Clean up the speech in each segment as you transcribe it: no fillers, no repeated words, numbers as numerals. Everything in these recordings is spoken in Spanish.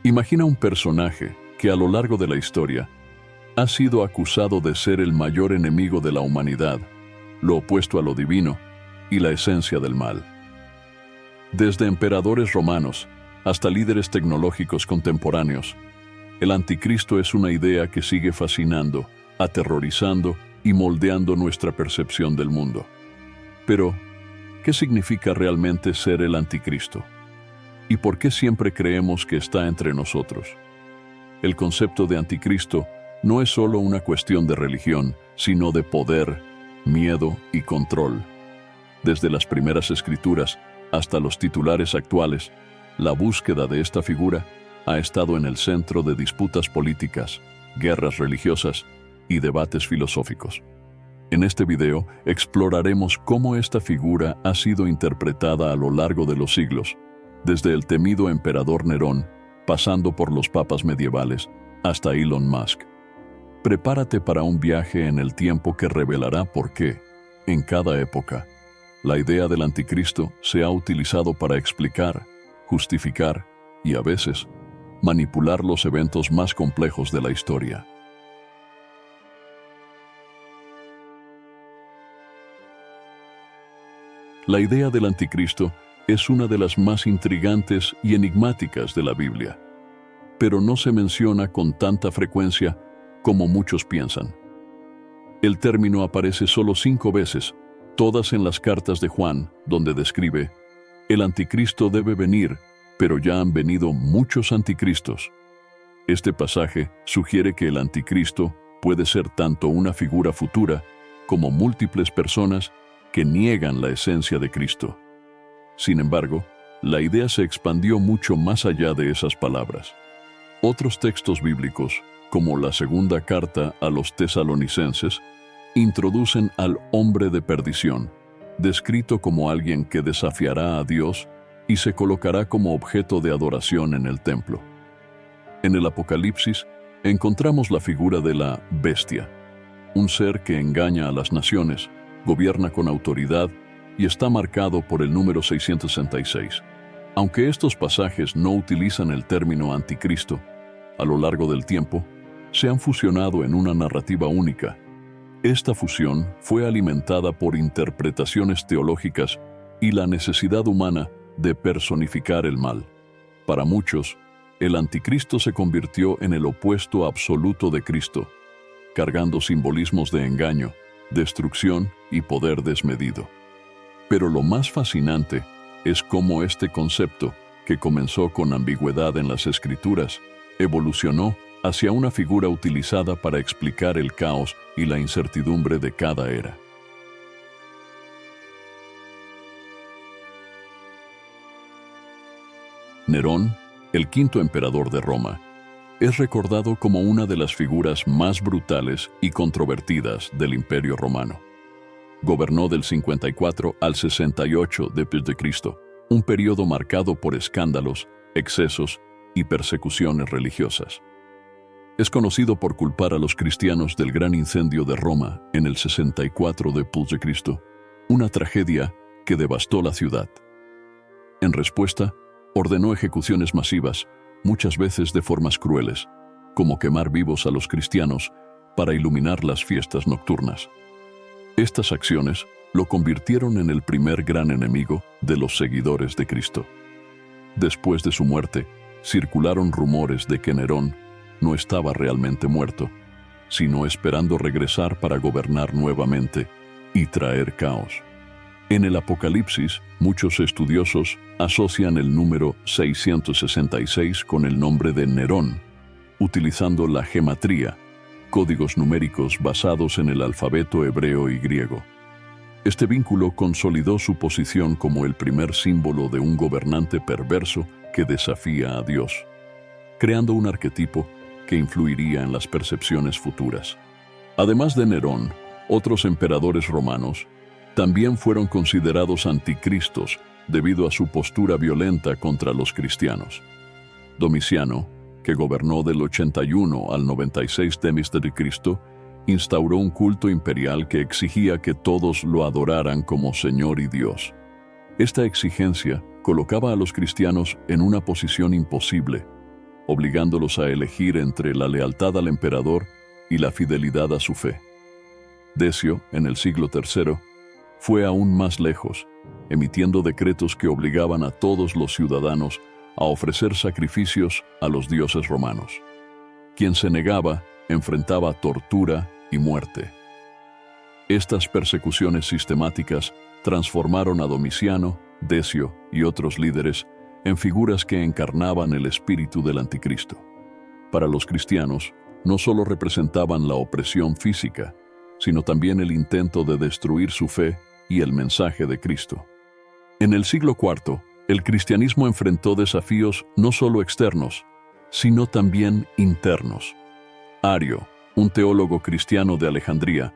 Imagina un personaje que a lo largo de la historia ha sido acusado de ser el mayor enemigo de la humanidad, lo opuesto a lo divino y la esencia del mal. Desde emperadores romanos hasta líderes tecnológicos contemporáneos, el anticristo es una idea que sigue fascinando, aterrorizando y moldeando nuestra percepción del mundo. Pero, ¿qué significa realmente ser el anticristo? ¿Y por qué siempre creemos que está entre nosotros? El concepto de anticristo no es solo una cuestión de religión, sino de poder, miedo y control. Desde las primeras escrituras hasta los titulares actuales, la búsqueda de esta figura ha estado en el centro de disputas políticas, guerras religiosas y debates filosóficos. En este video exploraremos cómo esta figura ha sido interpretada a lo largo de los siglos, desde el temido emperador Nerón, pasando por los papas medievales, hasta Elon Musk. Prepárate para un viaje en el tiempo que revelará por qué, en cada época, la idea del anticristo se ha utilizado para explicar, justificar y, a veces, manipular los eventos más complejos de la historia. La idea del anticristo es una de las más intrigantes y enigmáticas de la Biblia, pero no se menciona con tanta frecuencia como muchos piensan. El término aparece solo 5 veces, todas en las cartas de Juan, donde describe: el anticristo debe venir, pero ya han venido muchos anticristos. Este pasaje sugiere que el anticristo puede ser tanto una figura futura como múltiples personas que niegan la esencia de Cristo. Sin embargo, la idea se expandió mucho más allá de esas palabras. Otros textos bíblicos, como la segunda carta a los tesalonicenses, introducen al hombre de perdición, descrito como alguien que desafiará a Dios y se colocará como objeto de adoración en el templo. En el Apocalipsis encontramos la figura de la bestia, un ser que engaña a las naciones, gobierna con autoridad y está marcado por el número 666. Aunque estos pasajes no utilizan el término anticristo, a lo largo del tiempo se han fusionado en una narrativa única. Esta fusión fue alimentada por interpretaciones teológicas y la necesidad humana de personificar el mal. Para muchos, el anticristo se convirtió en el opuesto absoluto de Cristo, cargando simbolismos de engaño, destrucción y poder desmedido. Pero lo más fascinante es cómo este concepto, que comenzó con ambigüedad en las Escrituras, evolucionó hacia una figura utilizada para explicar el caos y la incertidumbre de cada era. Nerón, el quinto emperador de Roma, es recordado como una de las figuras más brutales y controvertidas del Imperio Romano. Gobernó del 54 al 68 d.C., un periodo marcado por escándalos, excesos y persecuciones religiosas. Es conocido por culpar a los cristianos del gran incendio de Roma en el 64 d.C., una tragedia que devastó la ciudad. En respuesta, ordenó ejecuciones masivas, muchas veces de formas crueles, como quemar vivos a los cristianos para iluminar las fiestas nocturnas. Estas acciones lo convirtieron en el primer gran enemigo de los seguidores de Cristo. Después de su muerte, circularon rumores de que Nerón no estaba realmente muerto, sino esperando regresar para gobernar nuevamente y traer caos. En el Apocalipsis, muchos estudiosos asocian el número 666 con el nombre de Nerón, utilizando la gematría, códigos numéricos basados en el alfabeto hebreo y griego. Este vínculo consolidó su posición como el primer símbolo de un gobernante perverso que desafía a Dios, creando un arquetipo que influiría en las percepciones futuras. Además de Nerón, otros emperadores romanos también fueron considerados anticristos debido a su postura violenta contra los cristianos. Domiciano, que gobernó del 81 al 96 d.C., instauró un culto imperial que exigía que todos lo adoraran como Señor y Dios. Esta exigencia colocaba a los cristianos en una posición imposible, obligándolos a elegir entre la lealtad al emperador y la fidelidad a su fe. Decio, en el siglo III, fue aún más lejos, emitiendo decretos que obligaban a todos los ciudadanos a ofrecer sacrificios a los dioses romanos. Quien se negaba enfrentaba tortura y muerte. Estas persecuciones sistemáticas transformaron a Domiciano, Decio y otros líderes en figuras que encarnaban el espíritu del anticristo. Para los cristianos, no solo representaban la opresión física, sino también el intento de destruir su fe y el mensaje de Cristo. En el siglo IV, el cristianismo enfrentó desafíos no solo externos, sino también internos. Ario, un teólogo cristiano de Alejandría,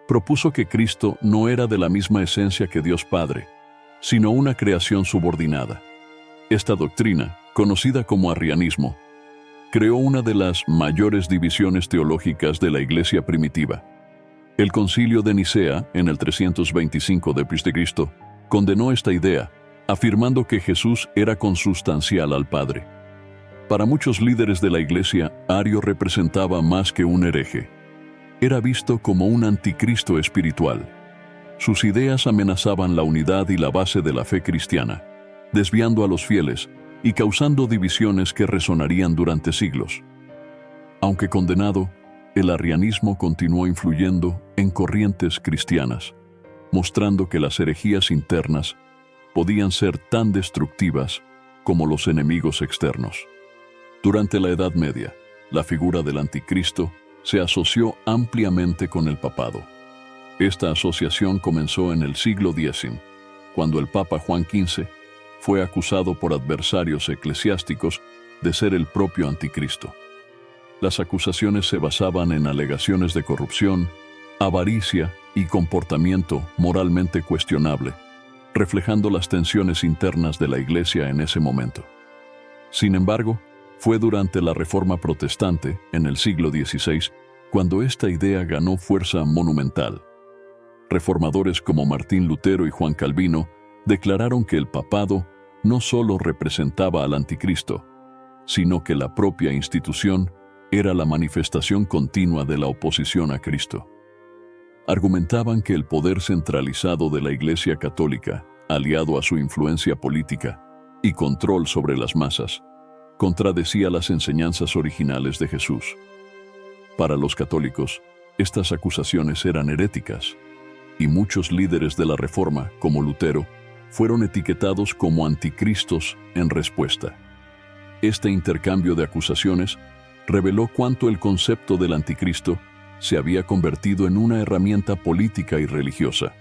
propuso que Cristo no era de la misma esencia que Dios Padre, sino una creación subordinada. Esta doctrina, conocida como arrianismo, creó una de las mayores divisiones teológicas de la Iglesia primitiva. El Concilio de Nicea, en el 325 d.C., condenó esta idea, afirmando que Jesús era consustancial al Padre. Para muchos líderes de la Iglesia, Ario representaba más que un hereje. Era visto como un anticristo espiritual. Sus ideas amenazaban la unidad y la base de la fe cristiana, desviando a los fieles y causando divisiones que resonarían durante siglos. Aunque condenado, el arrianismo continuó influyendo en corrientes cristianas, mostrando que las herejías internas podían ser tan destructivas como los enemigos externos. Durante la Edad Media, la figura del anticristo se asoció ampliamente con el papado. Esta asociación comenzó en el siglo X, cuando el Papa Juan XV fue acusado por adversarios eclesiásticos de ser el propio anticristo. Las acusaciones se basaban en alegaciones de corrupción, avaricia y comportamiento moralmente cuestionable, reflejando las tensiones internas de la Iglesia en ese momento. Sin embargo, fue durante la Reforma Protestante, en el siglo XVI, cuando esta idea ganó fuerza monumental. Reformadores como Martín Lutero y Juan Calvino declararon que el papado no solo representaba al anticristo, sino que la propia institución era la manifestación continua de la oposición a Cristo. Argumentaban que el poder centralizado de la Iglesia Católica, aliado a su influencia política y control sobre las masas, contradecía las enseñanzas originales de Jesús. Para los católicos, estas acusaciones eran heréticas, y muchos líderes de la Reforma, como Lutero, fueron etiquetados como anticristos en respuesta. Este intercambio de acusaciones reveló cuánto el concepto del anticristo se había convertido en una herramienta política y religiosa,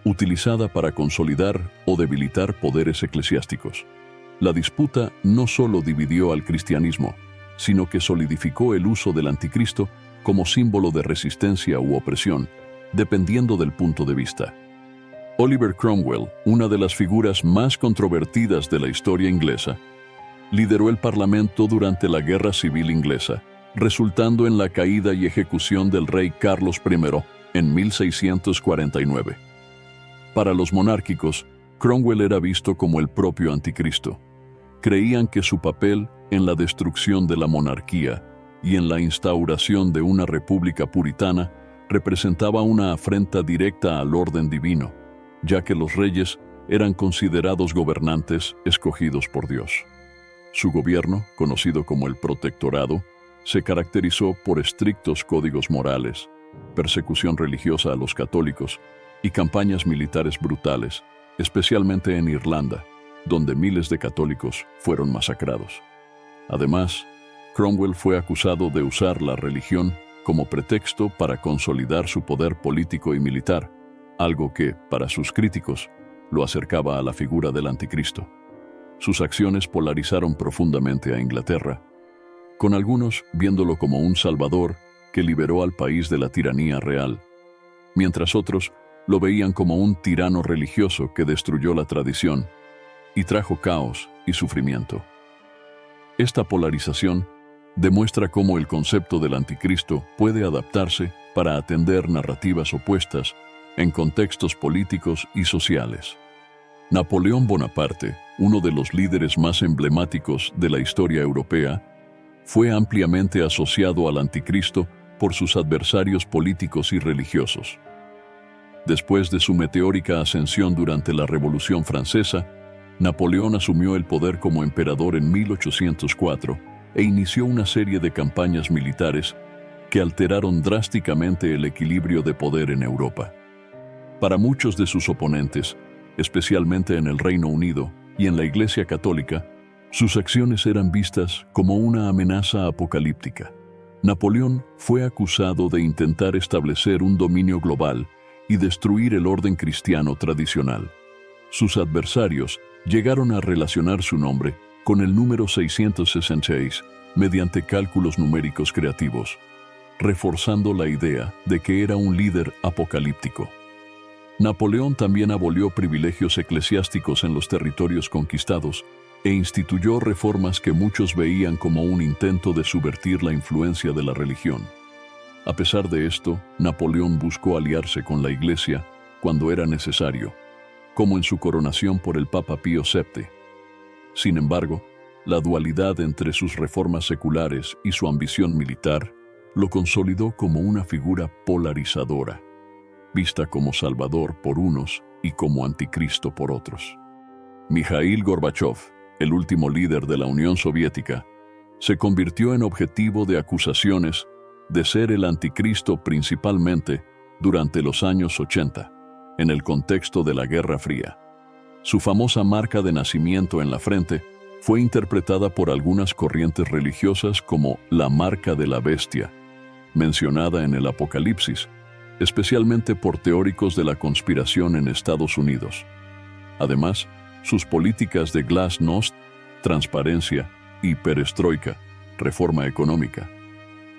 utilizada para consolidar o debilitar poderes eclesiásticos. La disputa no solo dividió al cristianismo, sino que solidificó el uso del anticristo como símbolo de resistencia u opresión, dependiendo del punto de vista. Oliver Cromwell, una de las figuras más controvertidas de la historia inglesa, lideró el Parlamento durante la Guerra Civil Inglesa, resultando en la caída y ejecución del rey Carlos I en 1649. Para los monárquicos, Cromwell era visto como el propio anticristo. Creían que su papel en la destrucción de la monarquía y en la instauración de una república puritana representaba una afrenta directa al orden divino, ya que los reyes eran considerados gobernantes escogidos por Dios. Su gobierno, conocido como el Protectorado, se caracterizó por estrictos códigos morales, persecución religiosa a los católicos y campañas militares brutales, especialmente en Irlanda, donde miles de católicos fueron masacrados. Además, Cromwell fue acusado de usar la religión como pretexto para consolidar su poder político y militar, algo que, para sus críticos, lo acercaba a la figura del anticristo. Sus acciones polarizaron profundamente a Inglaterra, con algunos viéndolo como un salvador que liberó al país de la tiranía real, mientras otros lo veían como un tirano religioso que destruyó la tradición y trajo caos y sufrimiento. Esta polarización demuestra cómo el concepto del anticristo puede adaptarse para atender narrativas opuestas en contextos políticos y sociales. Napoleón Bonaparte, uno de los líderes más emblemáticos de la historia europea, fue ampliamente asociado al anticristo por sus adversarios políticos y religiosos. Después de su meteórica ascensión durante la Revolución Francesa, Napoleón asumió el poder como emperador en 1804 e inició una serie de campañas militares que alteraron drásticamente el equilibrio de poder en Europa. Para muchos de sus oponentes, especialmente en el Reino Unido y en la Iglesia Católica, sus acciones eran vistas como una amenaza apocalíptica. Napoleón fue acusado de intentar establecer un dominio global y destruir el orden cristiano tradicional. Sus adversarios llegaron a relacionar su nombre con el número 666 mediante cálculos numéricos creativos, reforzando la idea de que era un líder apocalíptico. Napoleón también abolió privilegios eclesiásticos en los territorios conquistados e instituyó reformas que muchos veían como un intento de subvertir la influencia de la religión. A pesar de esto, Napoleón buscó aliarse con la Iglesia cuando era necesario, como en su coronación por el Papa Pío VII. Sin embargo, la dualidad entre sus reformas seculares y su ambición militar lo consolidó como una figura polarizadora, vista como salvador por unos y como anticristo por otros. Mikhail Gorbachov, el último líder de la Unión Soviética, se convirtió en objetivo de acusaciones de ser el anticristo principalmente durante los años 80, en el contexto de la Guerra Fría. Su famosa marca de nacimiento en la frente fue interpretada por algunas corrientes religiosas como la marca de la bestia, mencionada en el Apocalipsis, especialmente por teóricos de la conspiración en Estados Unidos. Además, sus políticas de glasnost, transparencia y perestroika, reforma económica,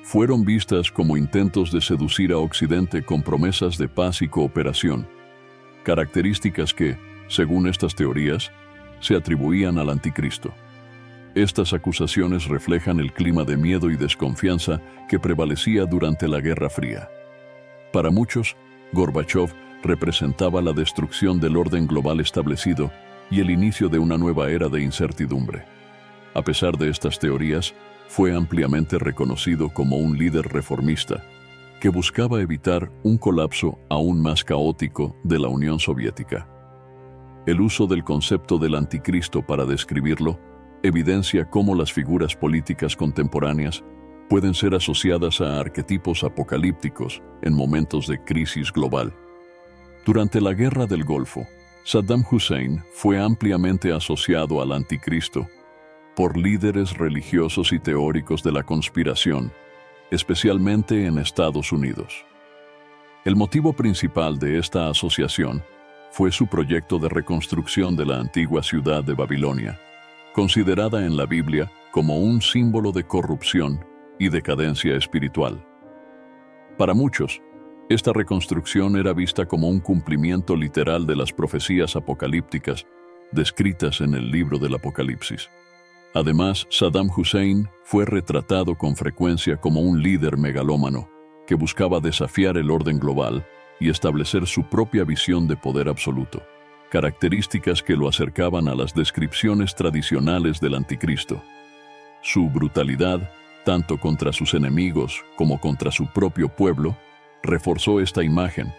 fueron vistas como intentos de seducir a Occidente con promesas de paz y cooperación, características que, según estas teorías, se atribuían al anticristo. Estas acusaciones reflejan el clima de miedo y desconfianza que prevalecía durante la Guerra Fría. Para muchos, Gorbachov representaba la destrucción del orden global establecido y el inicio de una nueva era de incertidumbre. A pesar de estas teorías, fue ampliamente reconocido como un líder reformista que buscaba evitar un colapso aún más caótico de la Unión Soviética. El uso del concepto del anticristo para describirlo evidencia cómo las figuras políticas contemporáneas pueden ser asociadas a arquetipos apocalípticos en momentos de crisis global. Durante la Guerra del Golfo, Saddam Hussein fue ampliamente asociado al anticristo por líderes religiosos y teóricos de la conspiración, especialmente en Estados Unidos. El motivo principal de esta asociación fue su proyecto de reconstrucción de la antigua ciudad de Babilonia, considerada en la Biblia como un símbolo de corrupción y decadencia espiritual. Para muchos, esta reconstrucción era vista como un cumplimiento literal de las profecías apocalípticas descritas en el libro del Apocalipsis. Además, Saddam Hussein fue retratado con frecuencia como un líder megalómano que buscaba desafiar el orden global y establecer su propia visión de poder absoluto, características que lo acercaban a las descripciones tradicionales del anticristo. Su brutalidad, tanto contra sus enemigos como contra su propio pueblo, reforzó esta imagen,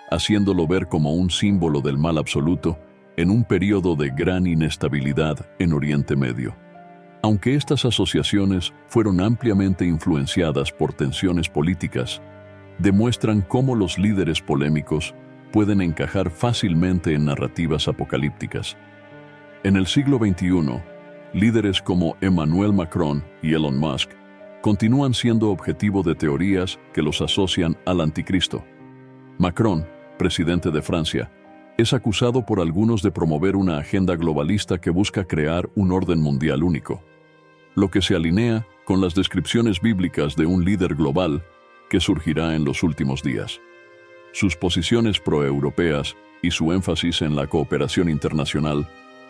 haciéndolo ver como un símbolo del mal absoluto en un periodo de gran inestabilidad en Oriente Medio. Aunque estas asociaciones fueron ampliamente influenciadas por tensiones políticas, demuestran cómo los líderes polémicos pueden encajar fácilmente en narrativas apocalípticas. En el siglo XXI, líderes como Emmanuel Macron y Elon Musk continúan siendo objetivo de teorías que los asocian al anticristo. Macron, presidente de Francia, es acusado por algunos de promover una agenda globalista que busca crear un orden mundial único, lo que se alinea con las descripciones bíblicas de un líder global que surgirá en los últimos días. Sus posiciones proeuropeas y su énfasis en la cooperación internacional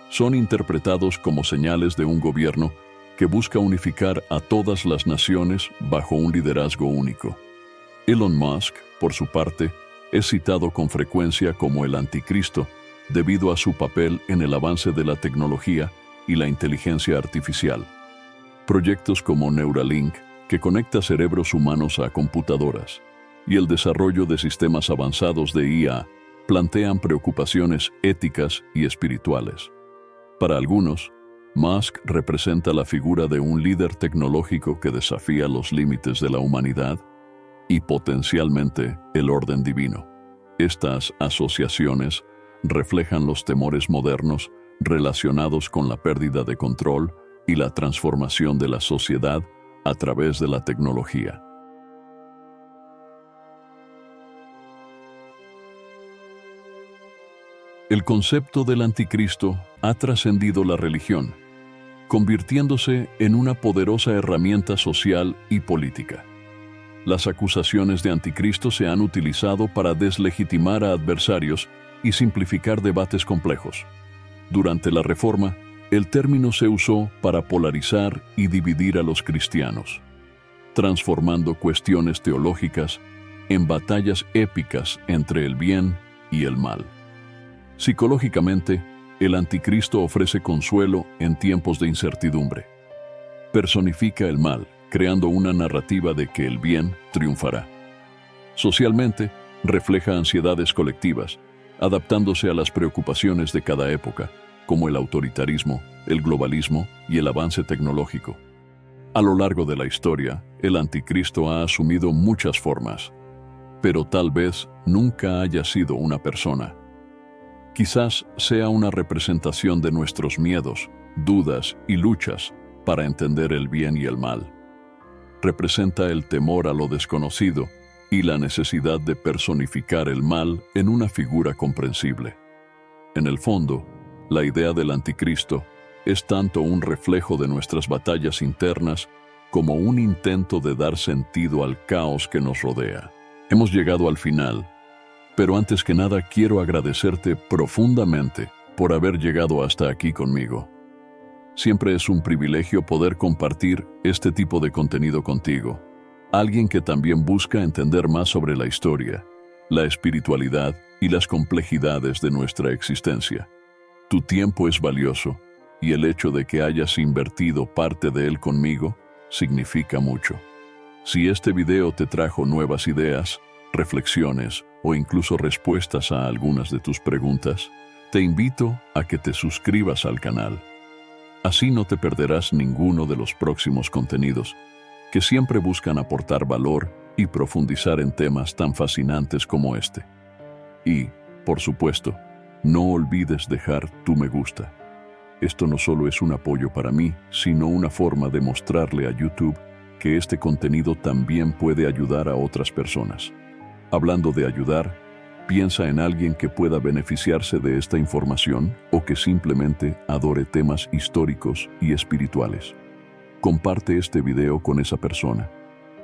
son interpretados como señales de un gobierno que busca unificar a todas las naciones bajo un liderazgo único. Elon Musk, por su parte, es citado con frecuencia como el anticristo debido a su papel en el avance de la tecnología y la inteligencia artificial. Proyectos como Neuralink, que conecta cerebros humanos a computadoras, y el desarrollo de sistemas avanzados de IA plantean preocupaciones éticas y espirituales. Para algunos, Musk representa la figura de un líder tecnológico que desafía los límites de la humanidad y potencialmente el orden divino. Estas asociaciones reflejan los temores modernos relacionados con la pérdida de control y la transformación de la sociedad a través de la tecnología. El concepto del anticristo ha trascendido la religión, convirtiéndose en una poderosa herramienta social y política. Las acusaciones de anticristo se han utilizado para deslegitimar a adversarios y simplificar debates complejos. Durante la Reforma, el término se usó para polarizar y dividir a los cristianos, transformando cuestiones teológicas en batallas épicas entre el bien y el mal. Psicológicamente, el anticristo ofrece consuelo en tiempos de incertidumbre. Personifica el mal, creando una narrativa de que el bien triunfará. Socialmente, refleja ansiedades colectivas, adaptándose a las preocupaciones de cada época, como el autoritarismo, el globalismo y el avance tecnológico. A lo largo de la historia, el anticristo ha asumido muchas formas, pero tal vez nunca haya sido una persona. Quizás sea una representación de nuestros miedos, dudas y luchas para entender el bien y el mal. Representa el temor a lo desconocido y la necesidad de personificar el mal en una figura comprensible. En el fondo, la idea del anticristo es tanto un reflejo de nuestras batallas internas como un intento de dar sentido al caos que nos rodea. Hemos llegado al final, pero antes que nada quiero agradecerte profundamente por haber llegado hasta aquí conmigo. Siempre es un privilegio poder compartir este tipo de contenido contigo, alguien que también busca entender más sobre la historia, la espiritualidad y las complejidades de nuestra existencia. Tu tiempo es valioso y el hecho de que hayas invertido parte de él conmigo significa mucho. Si este video te trajo nuevas ideas, reflexiones o incluso respuestas a algunas de tus preguntas, te invito a que te suscribas al canal. Así no te perderás ninguno de los próximos contenidos, que siempre buscan aportar valor y profundizar en temas tan fascinantes como este. Y, por supuesto, no olvides dejar tu me gusta. Esto no solo es un apoyo para mí, sino una forma de mostrarle a YouTube que este contenido también puede ayudar a otras personas. Hablando de ayudar, piensa en alguien que pueda beneficiarse de esta información o que simplemente adore temas históricos y espirituales. Comparte este video con esa persona.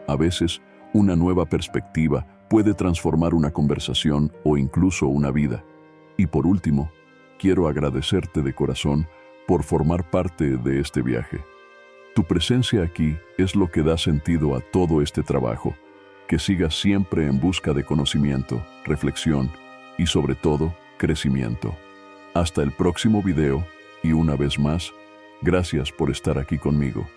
A veces, una nueva perspectiva puede transformar una conversación o incluso una vida. Y por último, quiero agradecerte de corazón por formar parte de este viaje. Tu presencia aquí es lo que da sentido a todo este trabajo. Que sigas siempre en busca de conocimiento, reflexión y sobre todo, crecimiento. Hasta el próximo video y una vez más, gracias por estar aquí conmigo.